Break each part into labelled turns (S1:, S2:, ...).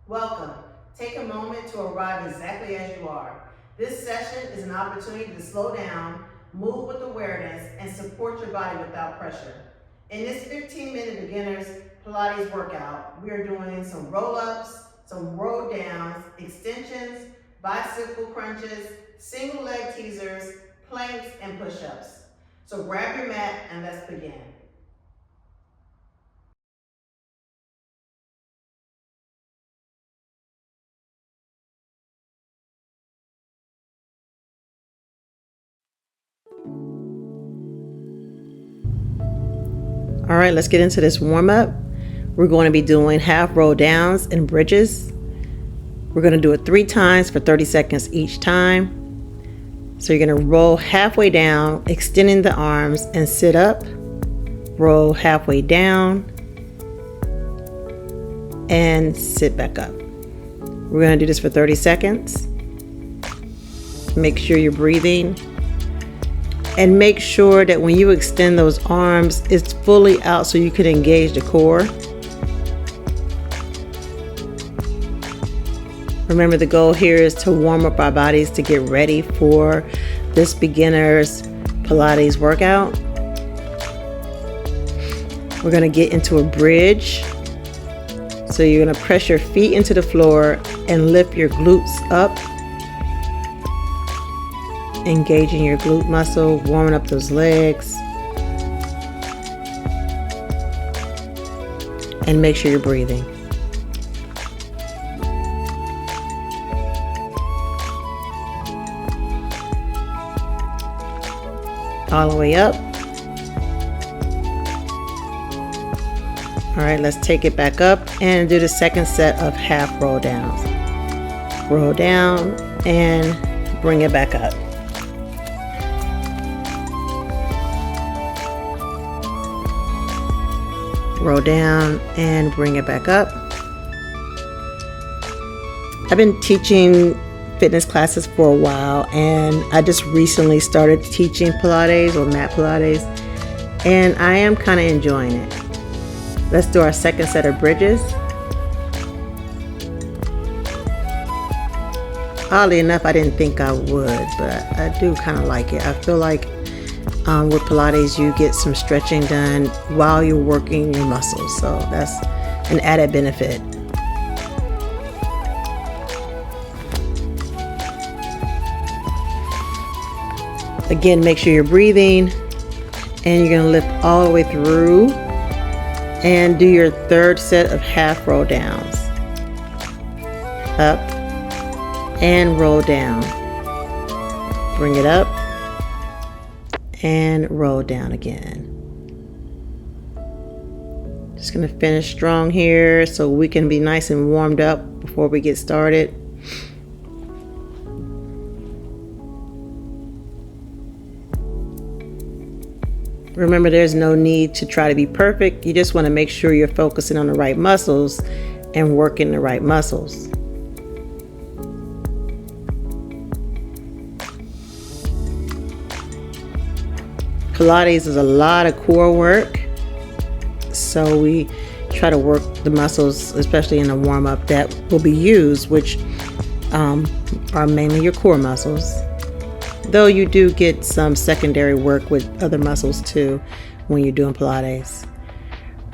S1: Welcome. Take a moment to arrive exactly as you are. This session is an opportunity to slow down, move with awareness, and support your body without pressure. In this 15-minute beginner's Pilates workout, we are doing some roll-ups, some roll downs, extensions, bicycle crunches, single leg teasers, planks, and push-ups. So grab your mat and let's begin. All right, let's get into this warm-up. We're going to be doing half roll downs and bridges. We're going to do it 3 times for 30 seconds each time. So you're going to roll halfway down, extending the arms, and sit up. Roll halfway down and sit back up. We're going to do this for 30 seconds. Make sure you're breathing. And make sure that when you extend those arms, it's fully out so you can engage the core. Remember, the goal here is to warm up our bodies to get ready for this beginner's Pilates workout. We're going to get into a bridge. So you're going to press your feet into the floor and lift your glutes up. Engaging your glute muscle, warming up those legs. And make sure you're breathing. All the way up. All right, let's take it back up and do the second set of half roll downs. Roll down and bring it back up. Roll down and bring it back up. I've been teaching fitness classes for a while, and I just recently started teaching Pilates or Mat Pilates, and I am kind of enjoying it. Let's do our second set of bridges. Oddly enough, I didn't think I would, but I do kind of like it. I feel like with Pilates, you get some stretching done while you're working your muscles. So that's an added benefit. Again, make sure you're breathing, and you're going to lift all the way through and do your third set of half roll downs. Up and roll down. Bring it up. And roll down again. Just going to finish strong here so we can be nice and warmed up before we get started. Remember, there's no need to try to be perfect. You just want to make sure you're focusing on the right muscles and working the right muscles. Pilates is a lot of core work, so we try to work the muscles, especially in the warm-up, that will be used, which are mainly your core muscles, though you do get some secondary work with other muscles too when you're doing Pilates.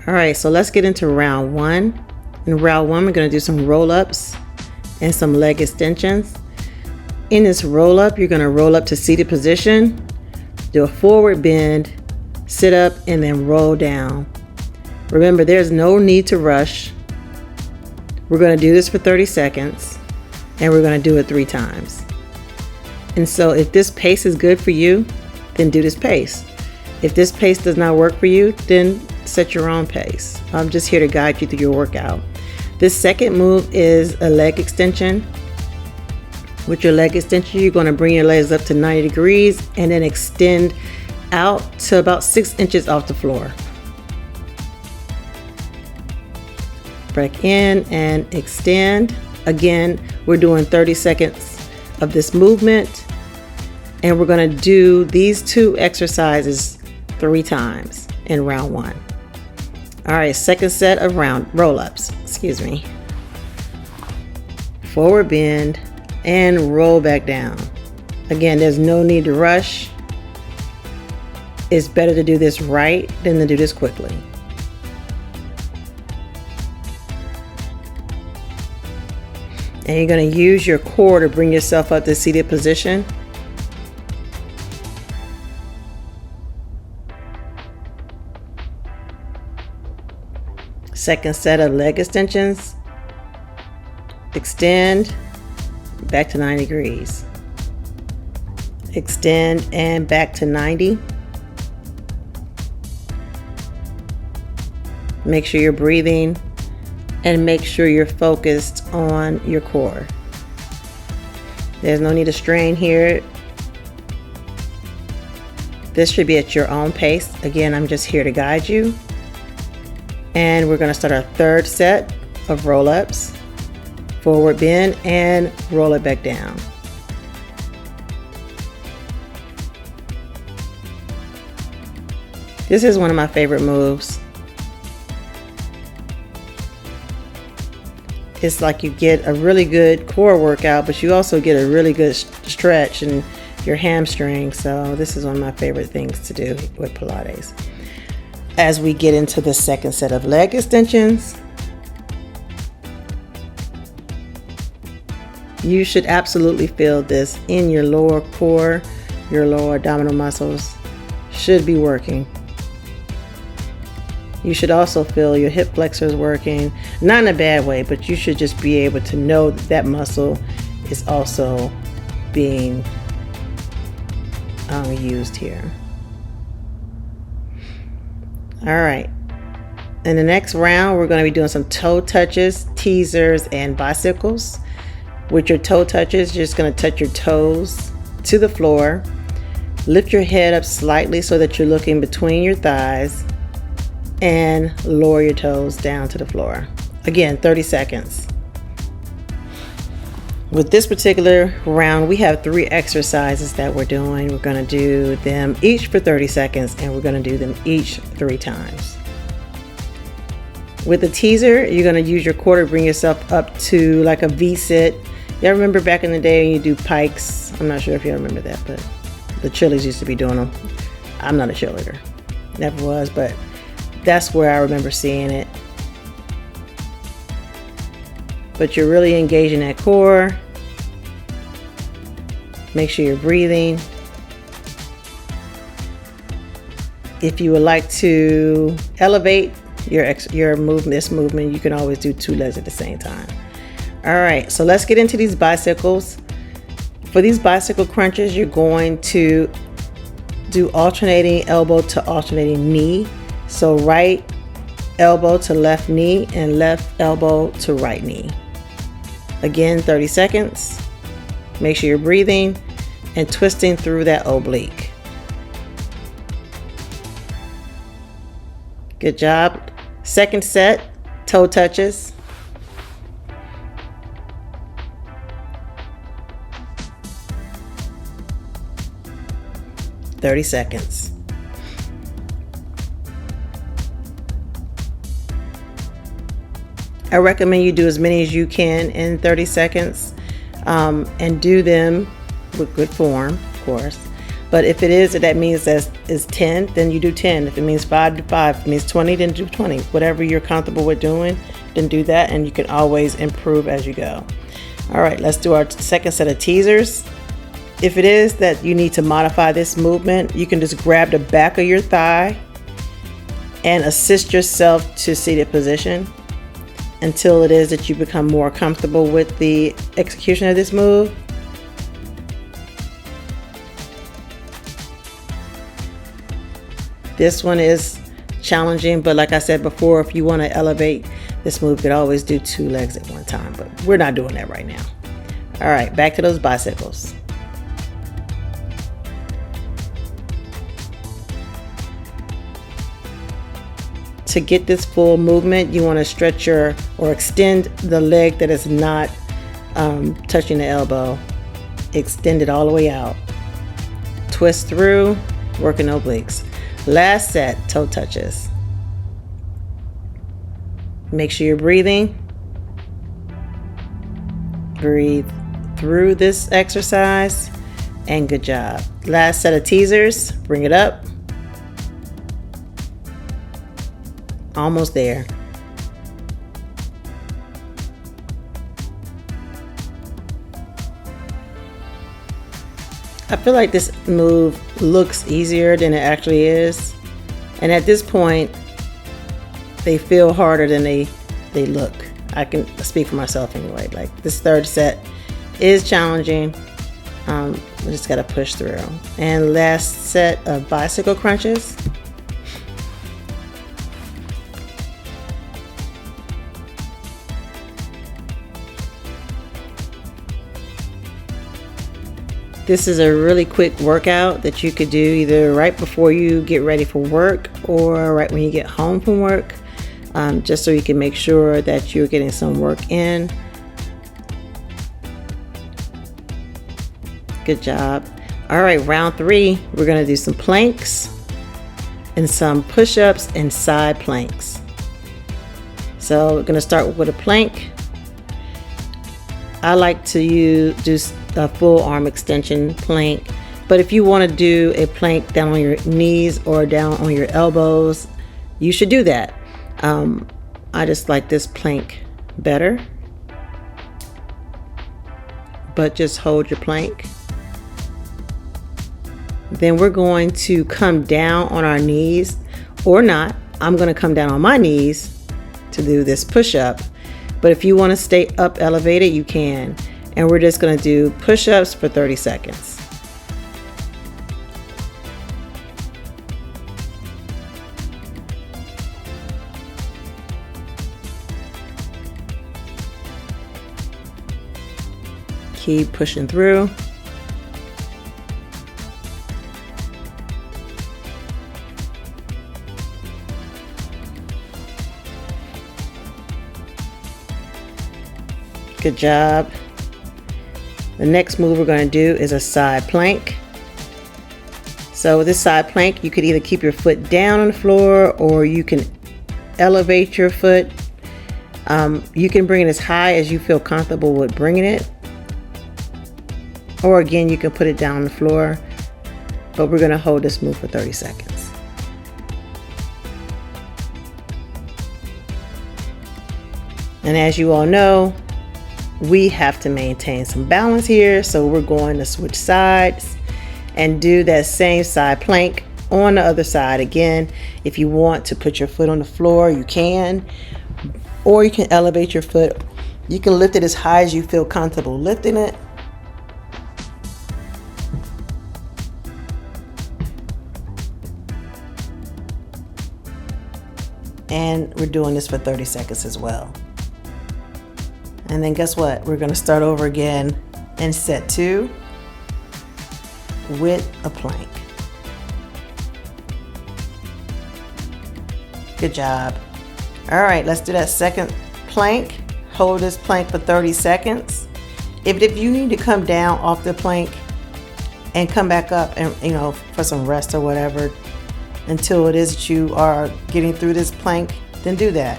S1: All right, so let's get into round 1. In round 1, we're going to do some roll-ups and some leg extensions. In this roll-up, you're going to roll up to seated position. Do a forward bend, sit up, and then roll down. Remember, there's no need to rush. We're going to do this for 30 seconds, and we're going to do it 3 times. And so if this pace is good for you, then do this pace. If this pace does not work for you, then set your own pace. I'm just here to guide you through your workout. This second move is a leg extension. With your leg extension, you're going to bring your legs up to 90 degrees and then extend out to about 6 inches off the floor. Back in and extend. Again, we're doing 30 seconds of this movement, and we're going to do these 2 exercises 3 times in round 1. All right, second set of roll-ups. Excuse me. forward bend, and roll back down. Again, there's no need to rush. It's better to do this right than to do this quickly. And you're going to use your core to bring yourself up to seated position. Second set of leg extensions. Extend, back to 90 degrees. Extend and back to 90. Make sure you're breathing and make sure you're focused on your core. There's no need to strain here. This should be at your own pace. Again, I'm just here to guide you. And we're going to start our third set of roll-ups. Forward bend and roll it back down. This is one of my favorite moves. It's like you get a really good core workout, but you also get a really good stretch in your hamstring. So this is one of my favorite things to do with Pilates. As we get into the second set of leg extensions, you should absolutely feel this in your lower core. Your lower abdominal muscles should be working. You should also feel your hip flexors working, not in a bad way, but you should just be able to know that that muscle is also being used here. All right. In the next round, we're going to be doing some toe touches, teasers, and bicycles. With your toe touches, you're just going to touch your toes to the floor. Lift your head up slightly so that you're looking between your thighs and lower your toes down to the floor. Again, 30 seconds. With this particular round, we have 3 exercises that we're doing. We're going to do them each for 30 seconds and we're going to do them each 3 times. With the teaser, you're going to use your core to bring yourself up to like a V-sit. Y'all remember back in the day when you do pikes? I'm not sure if y'all remember that, but the Chili's used to be doing them. I'm not a cheerleader. Never was, but that's where I remember seeing it. But you're really engaging that core. Make sure you're breathing. If you would like to elevate your movement, this movement, you can always do 2 legs at the same time. All right, so let's get into these bicycles. For these bicycle crunches, you're going to do alternating elbow to alternating knee. So right elbow to left knee and left elbow to right knee. Again, 30 seconds. Make sure you're breathing and twisting through that oblique. Good job. Second set, toe touches. "30 seconds. I recommend you do as many as you can in 30 seconds and do them with good form, of course. But if it is, that means that is 10, then you do 10. If it means 5, do 5. If it means 20, then do 20. Whatever you're comfortable with doing, then do that, and you can always improve as you go. All right, let's do our second set of teasers. If it is that you need to modify this movement, you can just grab the back of your thigh and assist yourself to seated position until it is that you become more comfortable with the execution of this move. This one is challenging, but like I said before, if you want to elevate this move, you could always do 2 legs at one time, but we're not doing that right now. All right, back to those bicycles. To get this full movement, you want to stretch or extend the leg that is not touching the elbow. Extend it all the way out. Twist through, working obliques. Last set, toe touches. Make sure you're breathing. Breathe through this exercise, and good job. Last set of teasers, bring it up. Almost there. I feel like this move looks easier than it actually is. And at this point, they feel harder than they look. I can speak for myself anyway. Like, this third set is challenging. We just gotta push through. And last set of bicycle crunches. This is a really quick workout that you could do either right before you get ready for work or right when you get home from work, just so you can make sure that you're getting some work in. Good job. All right, round 3, we're gonna do some planks and some push-ups and side planks. So we're gonna start with a plank. I like to do a full arm extension plank, but if you want to do a plank down on your knees or down on your elbows, you should do that. I just like this plank better, but just hold your plank. Then we're going to come down on our knees, or not. I'm going to come down on my knees to do this push-up, but if you want to stay up elevated, you can. And we're just going to do push-ups for 30 seconds. Keep pushing through. Good job. The next move we're going to do is a side plank. So with this side plank, you could either keep your foot down on the floor or you can elevate your foot. You can bring it as high as you feel comfortable with bringing it. Or again, you can put it down on the floor. But we're going to hold this move for 30 seconds. And as you all know, we have to maintain some balance here, so we're going to switch sides and do that same side plank on the other side. Again, if you want to put your foot on the floor, you can, or you can elevate your foot. You can lift it as high as you feel comfortable lifting it. And we're doing this for 30 seconds as well. And then guess what? We're going to start over again in set 2 with a plank. Good job. All right, let's do that second plank. Hold this plank for 30 seconds. If you need to come down off the plank and come back up and, for some rest or whatever until it is that you are getting through this plank, then do that.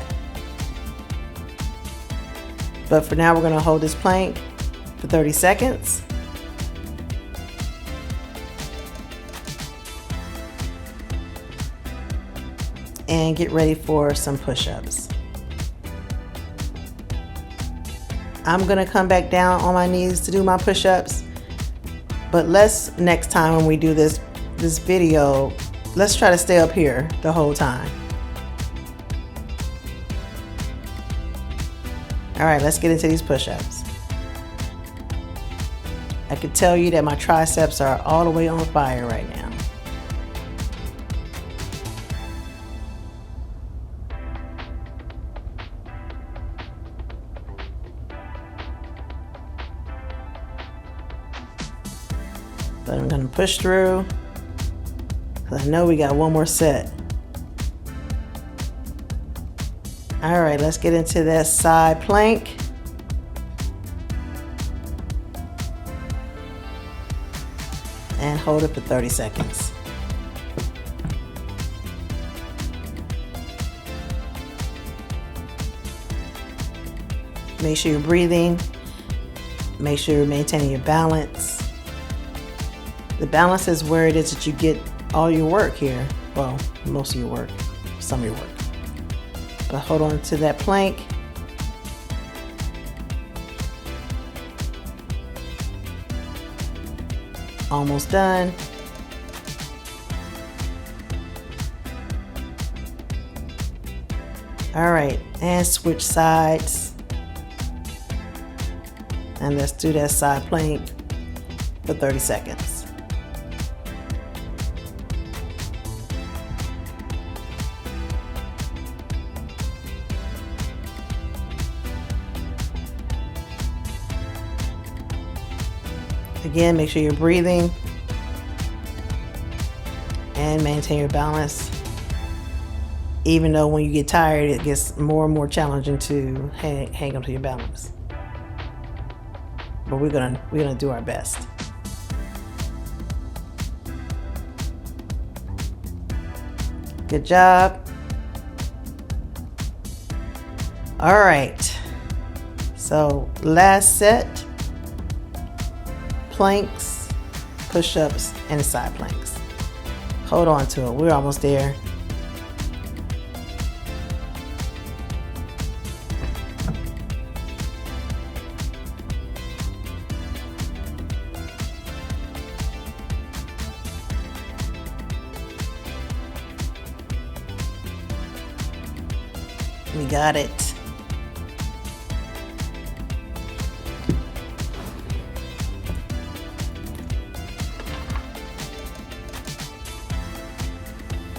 S1: But for now, we're going to hold this plank for 30 seconds. And get ready for some push-ups. I'm going to come back down on my knees to do my push-ups. But next time when we do this video, let's try to stay up here the whole time. All right, let's get into these push-ups. I can tell you that my triceps are all the way on fire right now. But I'm gonna push through because I know we got one more set. All right, let's get into that side plank. And hold it for 30 seconds. Make sure you're breathing Make sure you're maintaining your balance. The balance is where it is that you get all your work here. Well, most of your work, some of your work. But hold on to that plank. Almost done. All right, and switch sides. And let's do that side plank for 30 seconds. Again, make sure you're breathing and maintain your balance. Even though when you get tired, it gets more and more challenging to hang on to your balance. But we're gonna do our best. Good job. All right. So last set, planks, push-ups, and side planks. Hold on to it. We're almost there. We got it.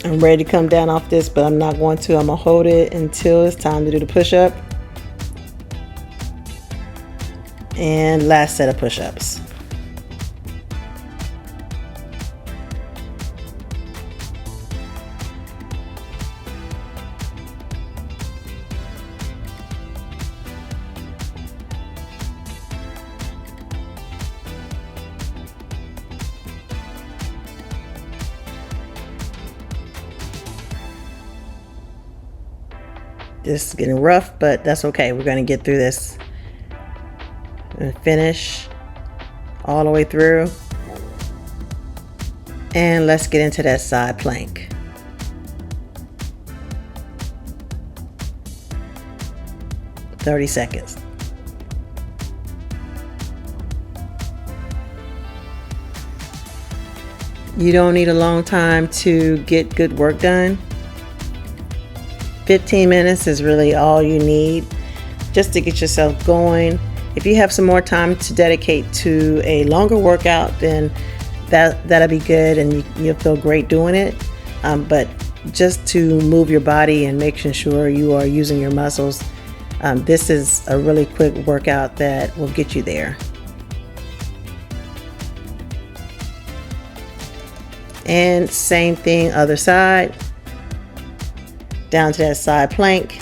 S1: I'm ready to come down off this, but I'm not going to. I'm going to hold it until it's time to do the push-up. And last set of push-ups. This is getting rough, but that's okay. We're going to get through this and finish all the way through. And let's get into that side plank. "30 seconds. You don't need a long time to get good work done. 15 minutes is really all you need just to get yourself going. If you have some more time to dedicate to a longer workout, then that'll be good and you'll feel great doing it. But just to move your body and making sure you are using your muscles, this is a really quick workout that will get you there. And same thing, other side. Down to that side plank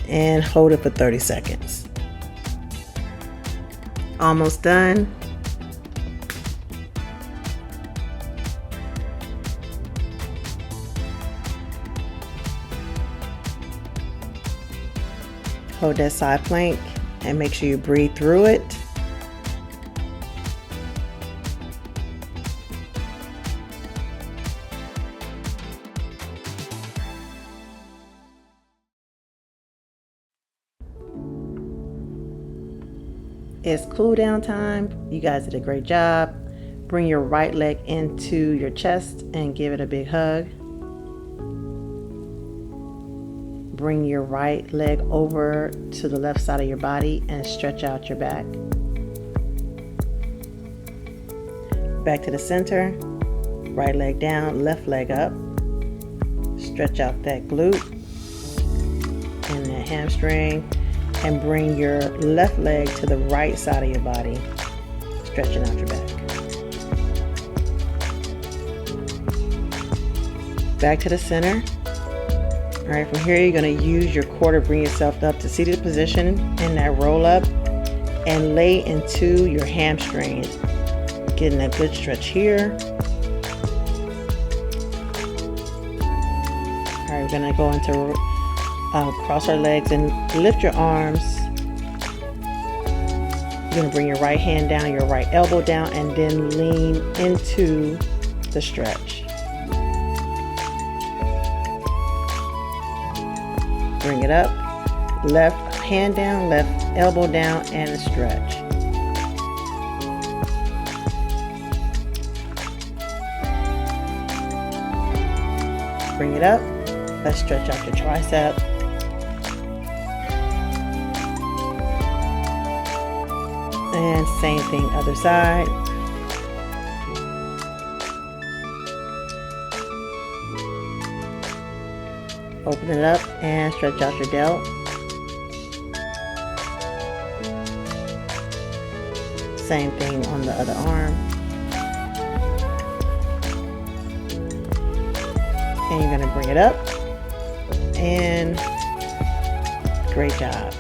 S1: and hold it for 30 seconds. Almost done. Hold that side plank and make sure you breathe through it. It's cool down time. You guys did a great job. Bring your right leg into your chest and give it a big hug. Bring your right leg over to the left side of your body and stretch out your back. Back to the center. Right leg down, left leg up. Stretch out that glute and that hamstring. And bring your left leg to the right side of your body, stretching out your back. Back to the center. All right, from here you're going to use your core to bring yourself up to seated position in that roll up and lay into your hamstrings, getting a good stretch here. All right, we're going to go into cross our legs and lift your arms You're going to bring your right hand down, your right elbow down, and then lean into the stretch. Bring it up, left hand down, left elbow down, and a stretch. Bring it up, let's stretch out your tricep. And same thing, other side. Open it up and stretch out your delt. Same thing on the other arm. And you're going to bring it up. And great job.